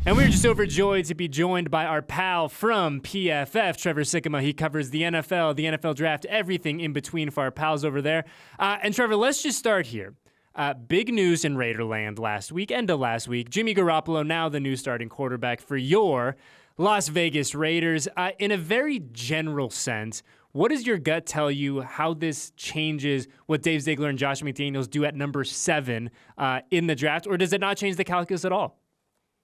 And we're just overjoyed to be joined by our pal from PFF, Trevor Sikkema. He covers the NFL draft, everything in between for our pals over there. And Trevor, let's just start here. Big news in Raiderland end of last week. Jimmy Garoppolo, now the new starting quarterback for your Las Vegas Raiders. In a very general sense, what does your gut tell you how this changes what Dave Ziegler and Josh McDaniels do at number 7 in the draft? Or does it not change the calculus at all?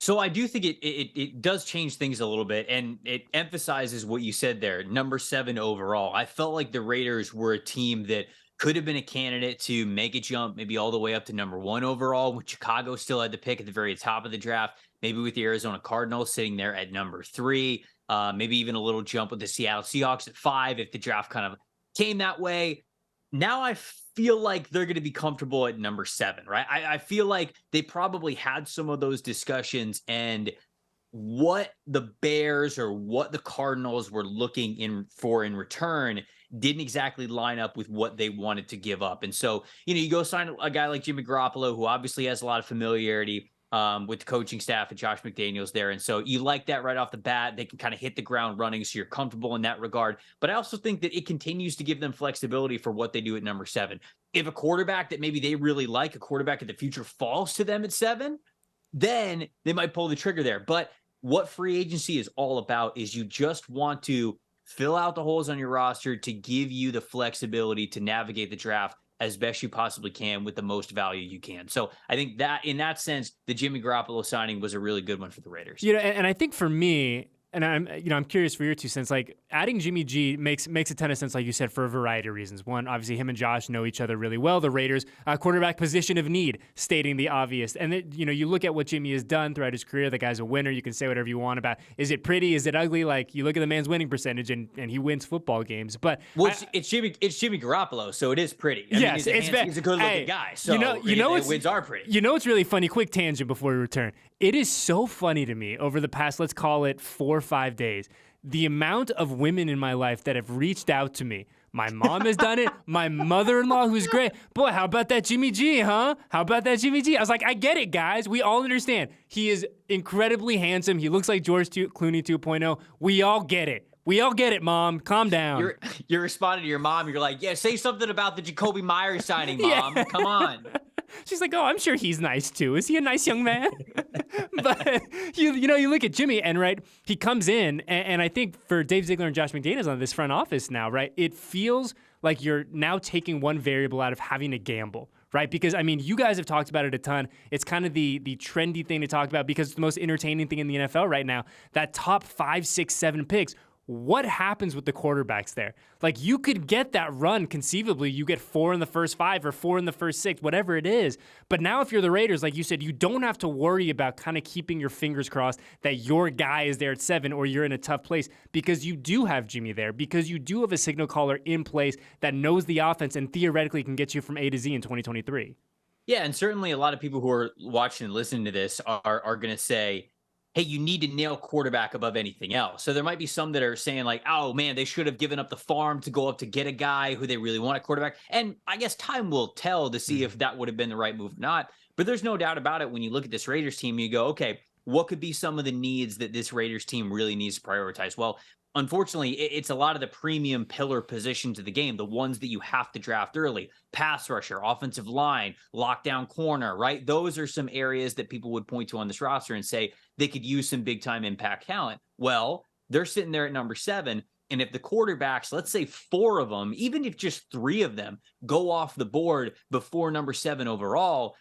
So I do think it does change things a little bit, and it emphasizes what you said there, number 7 overall. I felt like the Raiders were a team that could have been a candidate to make a jump, maybe all the way up to number 1 overall, when Chicago still had the pick at the very top of the draft, maybe with the Arizona Cardinals sitting there at number 3, maybe even a little jump with the Seattle Seahawks at 5 if the draft kind of came that way. Now I feel like they're going to be comfortable at number 7, right? I feel like they probably had some of those discussions, and what the Bears or what the Cardinals were looking for in return didn't exactly line up with what they wanted to give up. And so, you go sign a guy like Jimmy Garoppolo, who obviously has a lot of familiarity with the coaching staff and Josh McDaniels there. And so you like that right off the bat. They can kind of hit the ground running, so you're comfortable in that regard. But I also think that it continues to give them flexibility for what they do at number 7. If a quarterback that maybe they really like, a quarterback of the future, falls to them at 7, then they might pull the trigger there. But what free agency is all about is you just want to fill out the holes on your roster to give you the flexibility to navigate the draft as best you possibly can with the most value you can. So I think that in that sense, the Jimmy Garoppolo signing was a really good one for the Raiders. And I think for me, and I'm curious for your 2 cents. Like, adding Jimmy G makes a ton of sense, like you said, for a variety of reasons. One, obviously, him and Josh know each other really well. The Raiders, quarterback position of need, stating the obvious. And you look at what Jimmy has done throughout his career. The guy's a winner. You can say whatever you want about. Is it pretty? Is it ugly? Like, you look at the man's winning percentage, and he wins football games. But it's Jimmy Garoppolo, so it is pretty. Yes, he's a good-looking guy. So wins are pretty. You know what's really funny? Quick tangent before we return. It is so funny to me over the past, let's call it 4 or 5 days, the amount of women in my life that have reached out to me. My mom has done it. My mother-in-law, who's great. Boy, how about that Jimmy G, huh? How about that Jimmy G? I was like, I get it, guys. We all understand. He is incredibly handsome. He looks like George Clooney 2.0. We all get it. We all get it, Mom. Calm down. You're responding to your mom. You're like, yeah, say something about the Jacoby Myers signing, Mom. Yeah. Come on. She's like, oh, I'm sure he's nice too. Is he a nice young man? But you look at Jimmy, and right, he comes in, and I think for Dave Ziegler and Josh McDaniels on this front office now, right, it feels like you're now taking one variable out of having to gamble, right? Because, you guys have talked about it a ton. It's kind of the trendy thing to talk about because it's the most entertaining thing in the NFL right now. That top 5, 6, 7 picks. What happens with the quarterbacks there? Like, you could get that run conceivably. You get 4 in the first 5 or 4 in the first 6, whatever it is. But now if you're the Raiders, like you said, you don't have to worry about kind of keeping your fingers crossed that your guy is there at 7 or you're in a tough place, because you do have Jimmy there, because you do have a signal caller in place that knows the offense and theoretically can get you from A to Z in 2023. Yeah, and certainly a lot of people who are watching and listening to this are going to say, hey, you need to nail quarterback above anything else. So there might be some that are saying like, oh man, they should have given up the farm to go up to get a guy who they really want at quarterback. And I guess time will tell to see if that would have been the right move or not. But there's no doubt about it. When you look at this Raiders team, you go, okay, what could be some of the needs that this Raiders team really needs to prioritize? Well, unfortunately, it's a lot of the premium pillar positions of the game, the ones that you have to draft early. Pass rusher, offensive line, lockdown corner, right? Those are some areas that people would point to on this roster and say they could use some big-time impact talent. Well, they're sitting there at number 7, and if the quarterbacks, let's say 4 of them, even if just 3 of them go off the board before number 7 overall,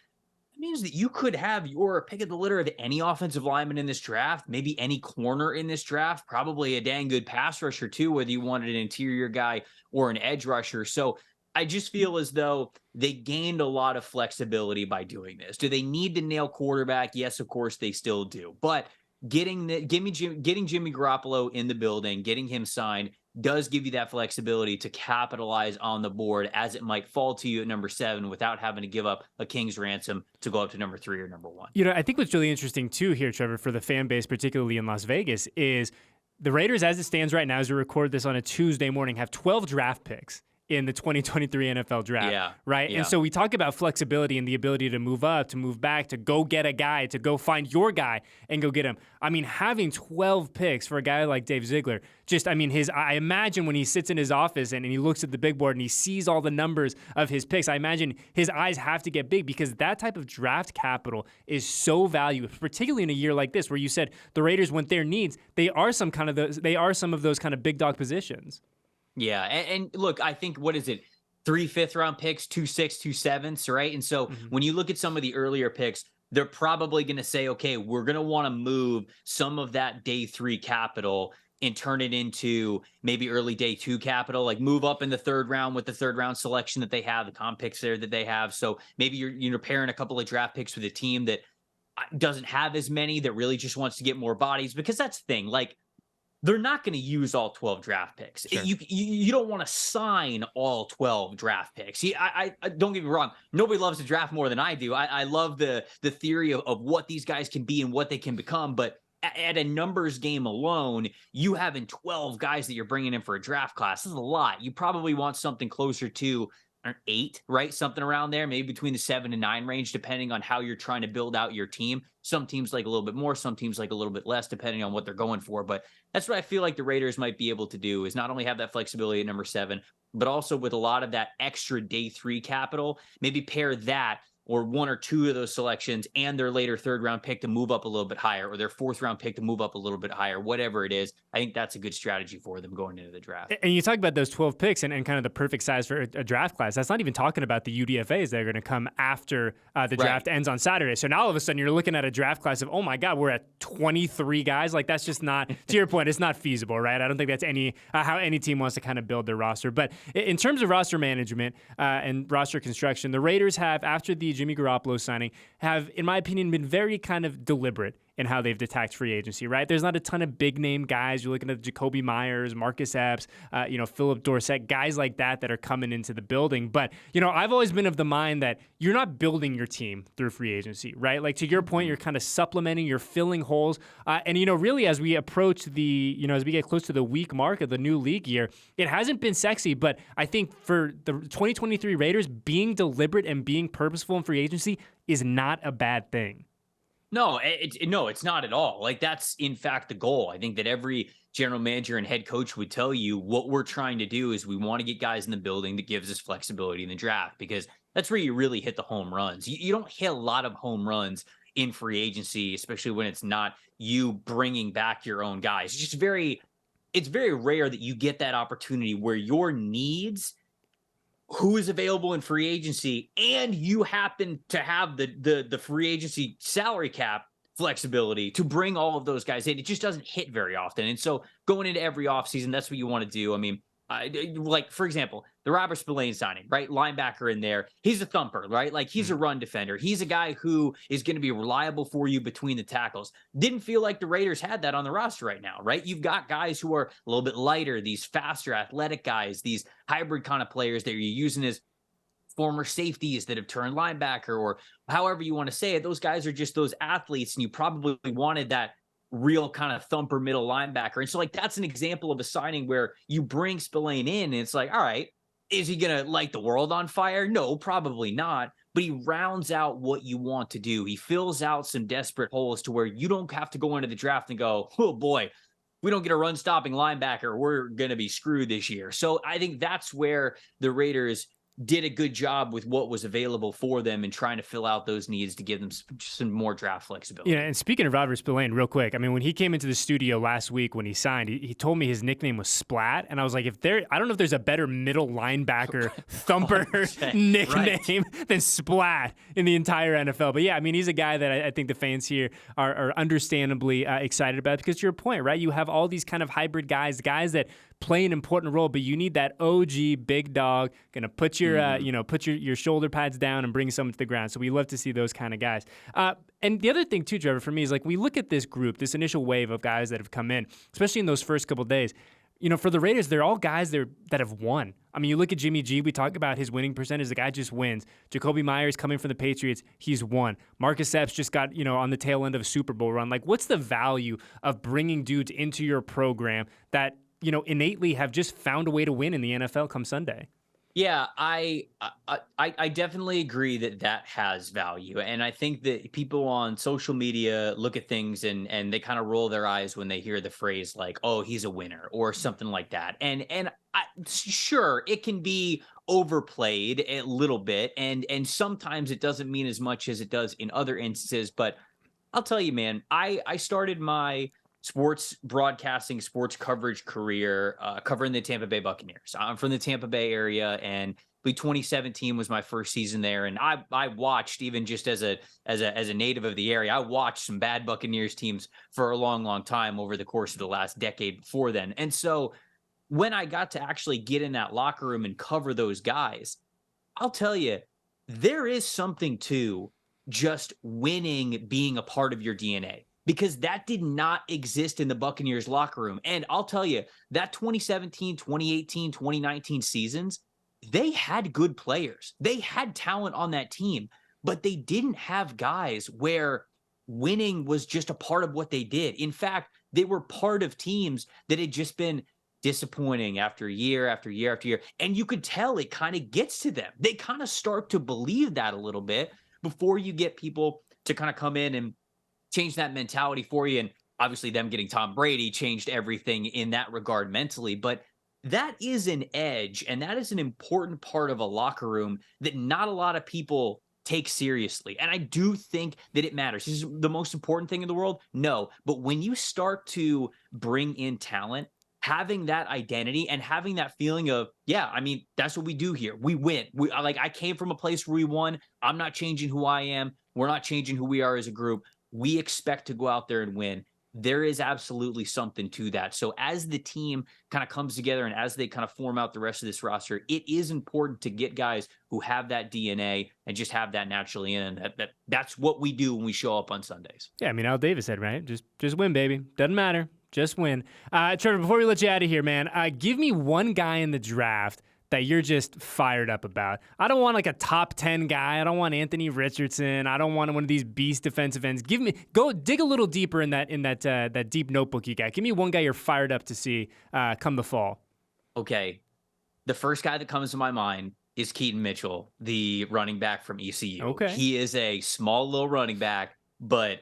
means that you could have your pick of the litter of any offensive lineman in this draft, maybe any corner in this draft, probably a dang good pass rusher too, whether you wanted an interior guy or an edge rusher. So I just feel as though they gained a lot of flexibility by doing this. Do they need to nail quarterback? Yes, of course they still do. But getting Jimmy Garoppolo in the building, getting him signed, does give you that flexibility to capitalize on the board as it might fall to you at number 7 without having to give up a king's ransom to go up to number 3 or number 1. I think what's really interesting too here, Trevor, for the fan base, particularly in Las Vegas, is the Raiders, as it stands right now, as we record this on a Tuesday morning, have 12 draft picks in the 2023 NFL draft, Yeah, right? yeah. And so we talk about flexibility and the ability to move up, to move back, to go get a guy, to go find your guy and go get him. I mean, having 12 picks for a guy like Dave Ziegler, I imagine when he sits in his office and he looks at the big board and he sees all the numbers of his picks, I imagine his eyes have to get big because that type of draft capital is so valuable, particularly in a year like this where you said the Raiders, when their needs, they are some of those kind of big dog positions. Yeah, and look, I think, what is it? 3 5th-round picks, 2 6, 2 7s, right? And so when you look at some of the earlier picks, they're probably going to say, okay, we're going to want to move some of that day 3 capital and turn it into maybe early day 2 capital, like move up in the 3rd round with the 3rd round selection that they have, the comp picks there that they have. So maybe you're pairing a couple of draft picks with a team that doesn't have as many, that really just wants to get more bodies, because that's the thing. Like, they're not going to use all 12 draft picks. Sure. You don't want to sign all 12 draft picks. I don't get me wrong. Nobody loves to draft more than I do. I love the theory of what these guys can be and what they can become. But at a numbers game alone, you having 12 guys that you're bringing in for a draft class, this is a lot. You probably want something closer to 8, right? Something around there, maybe between the 7 and 9 range, depending on how you're trying to build out your team. Some teams like a little bit more, some teams like a little bit less, depending on what they're going for. But that's what I feel like the Raiders might be able to do, is not only have that flexibility at number 7, but also with a lot of that extra day 3 capital, maybe pair that or 1 or 2 of those selections and their later 3rd round pick to move up a little bit higher, or their 4th round pick to move up a little bit higher, whatever it is. I think that's a good strategy for them going into the draft. And you talk about those 12 picks and kind of the perfect size for a draft class. That's not even talking about the UDFAs that are going to come after the draft ends on Saturday. So now all of a sudden you're looking at a draft class of, oh my God, we're at 23 guys. Like, that's just not, to your point, it's not feasible, right? I don't think that's how any team wants to kind of build their roster. But in terms of roster management and roster construction, the Raiders have, after the Jimmy Garoppolo signing, have, in my opinion, been very kind of deliberate in how they've attacked free agency, right? There's not a ton of big name guys. You're looking at Jacoby Myers, Marcus Epps, Philip Dorsett, guys like that are coming into the building. But, I've always been of the mind that you're not building your team through free agency, right? Like, to your point, you're kind of supplementing, you're filling holes. And really, as we approach as we get close to the week mark of the new league year, it hasn't been sexy, but I think for the 2023 Raiders, being deliberate and being purposeful in free agency is not a bad thing. No, it's not at all. Like, that's in fact the goal. I think that every general manager and head coach would tell you what we're trying to do is we want to get guys in the building that gives us flexibility in the draft, because that's where you really hit the home runs. You don't hit a lot of home runs in free agency, especially when it's not you bringing back your own guys. It's very rare that you get that opportunity where your needs, who is available in free agency, and you happen to have the free agency salary cap flexibility to bring all of those guys in. It just doesn't hit very often. And so going into every offseason, that's what you want to do. I mean, like, for example, the Robert Spillane signing, right? Linebacker in there. He's a thumper, right? Like, he's a run defender. He's a guy who is going to be reliable for you between the tackles. Didn't feel like the Raiders had that on the roster right now, right? You've got guys who are a little bit lighter, these faster athletic guys, these hybrid kind of players that you're using as former safeties that have turned linebacker, or however you want to say it. Those guys are just those athletes, and you probably wanted that real kind of thumper middle linebacker. And so, like, that's an example of a signing where you bring Spillane in and it's like, all right, is he going to light the world on fire? No, probably not. But he rounds out what you want to do. He fills out some desperate holes to where you don't have to go into the draft and go, oh boy, we don't get a run stopping linebacker, we're going to be screwed this year. So I think that's where the Raiders did a good job with what was available for them and trying to fill out those needs to give them some more draft flexibility. Yeah, and speaking of Robert Spillane, real quick, I mean, when he came into the studio last week when he signed, he told me his nickname was Splat, and I was like, I don't know if there's a better middle linebacker thumper nickname than Splat in the entire NFL. But yeah, I mean, he's a guy that I think the fans here are understandably excited about, because to your point, right, you have all these kind of hybrid guys that play an important role, but you need that OG big dog gonna put your your shoulder pads down and bring someone to the ground. So we love to see those kind of guys. And the other thing too, Trevor, for me is, like, we look at this group, this initial wave of guys that have come in, especially in those first couple of days. For the Raiders, they're all guys that have won. I mean, you look at Jimmy G, we talk about his winning percentage. The guy just wins. Jacoby Myers coming from the Patriots, he's won. Marcus Epps just got, on the tail end of a Super Bowl run. Like, what's the value of bringing dudes into your program that, innately have just found a way to win in the NFL come Sunday? Yeah, I definitely agree that that has value, and I think that people on social media look at things and they kind of roll their eyes when they hear the phrase like, "Oh, he's a winner" or something like that. Sure, it can be overplayed a little bit, and sometimes it doesn't mean as much as it does in other instances. But I'll tell you, man, I started my sports broadcasting, sports coverage career covering the Tampa Bay Buccaneers. I'm from the Tampa Bay area, and 2017 was my first season there. And I watched, even just as a native of the area, I watched some bad Buccaneers teams for a long, long time over the course of the last decade before then. And so when I got to actually get in that locker room and cover those guys, I'll tell you, there is something to just winning being a part of your DNA, because that did not exist in the Buccaneers locker room. And I'll tell you, that 2017, 2018, 2019 seasons, they had good players. They had talent on that team, but they didn't have guys where winning was just a part of what they did. In fact, they were part of teams that had just been disappointing after year after year after year. And you could tell it kind of gets to them. They kind of start to believe that a little bit before you get people to kind of come in and change that mentality for you. And obviously them getting Tom Brady changed everything in that regard mentally. But that is an edge, and that is an important part of a locker room that not a lot of people take seriously. And I do think that it matters. Is this the most important thing in the world? No. But when you start to bring in talent, having that identity and having that feeling of, yeah, I mean, that's what we do here. We win. I came from a place where we won. I'm not changing who I am. We're not changing who we are as a group. We expect to go out there and win. There is absolutely something to that. So as the team kind of comes together and as they kind of form out the rest of this roster, it is important to get guys who have that DNA and just have that naturally in. And that's what we do when we show up on Sundays. Yeah, I mean, Al Davis said, right? Just win, baby. Doesn't matter. Just win. Trevor, before we let you out of here, man, give me one guy in the draft that you're just fired up about. I don't want like a top 10 guy. I don't want Anthony Richardson. I don't want one of these beast defensive ends. Go dig a little deeper in that deep notebook you got. Give me one guy you're fired up to see come the fall. Okay. The first guy that comes to my mind is Keaton Mitchell, the running back from ECU. Okay. He is a small little running back, but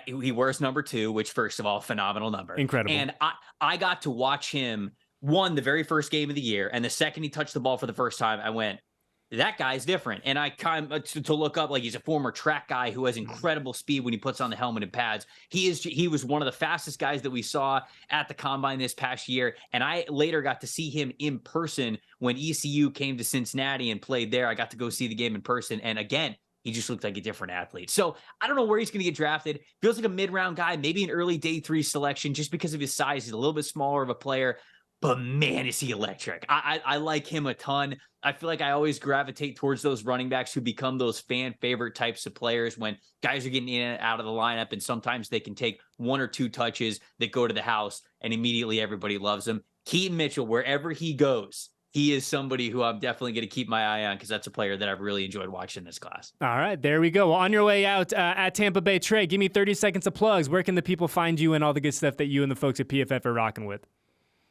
he wears number 2, which, first of all, phenomenal number. Incredible. And I got to watch him, the very first game of the year, and the second he touched the ball for the first time, I went, that guy's different. And I kind of to look up, like, he's a former track guy who has incredible speed when he puts on the helmet and pads. He was one of the fastest guys that we saw at the combine this past year. And I later got to see him in person when ECU came to Cincinnati and played there. I got to go see the game in person. And again, he just looked like a different athlete. So I don't know where he's going to get drafted. Feels like a mid-round guy, maybe an early day 3 selection, just because of his size. He's a little bit smaller of a player. But man, is he electric. I like him a ton. I feel like I always gravitate towards those running backs who become those fan favorite types of players when guys are getting in and out of the lineup, and sometimes they can take 1 or 2 touches that go to the house and immediately everybody loves them. Keaton Mitchell, wherever he goes, he is somebody who I'm definitely going to keep my eye on, because that's a player that I've really enjoyed watching this class. All right, there we go. Well, on your way out at Tampa Bay, Trey, give me 30 seconds of plugs. Where can the people find you and all the good stuff that you and the folks at PFF are rocking with?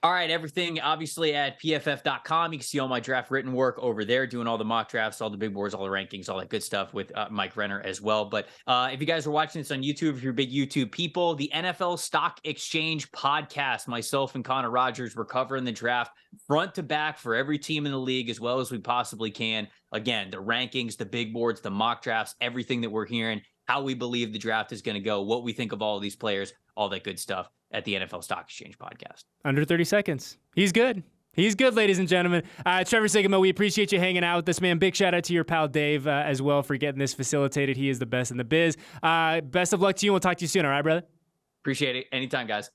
All right, everything obviously at pff.com. You can see all my draft written work over there, doing all the mock drafts, all the big boards, all the rankings, all that good stuff with Mike Renner as well. But if you guys are watching this on YouTube, if you're big YouTube people, the NFL Stock Exchange podcast, myself and Connor Rogers, we're covering the draft front to back for every team in the league as well as we possibly can. Again, the rankings, the big boards, the mock drafts, everything that we're hearing, how we believe the draft is going to go, what we think of all of these players, all that good stuff at the NFL Stock Exchange podcast. Under 30 seconds. He's good. He's good, ladies and gentlemen. Trevor Sikkema, we appreciate you hanging out with us, man. Big shout out to your pal Dave as well for getting this facilitated. He is the best in the biz. Best of luck to you. We'll talk to you soon. All right, brother? Appreciate it. Anytime, guys.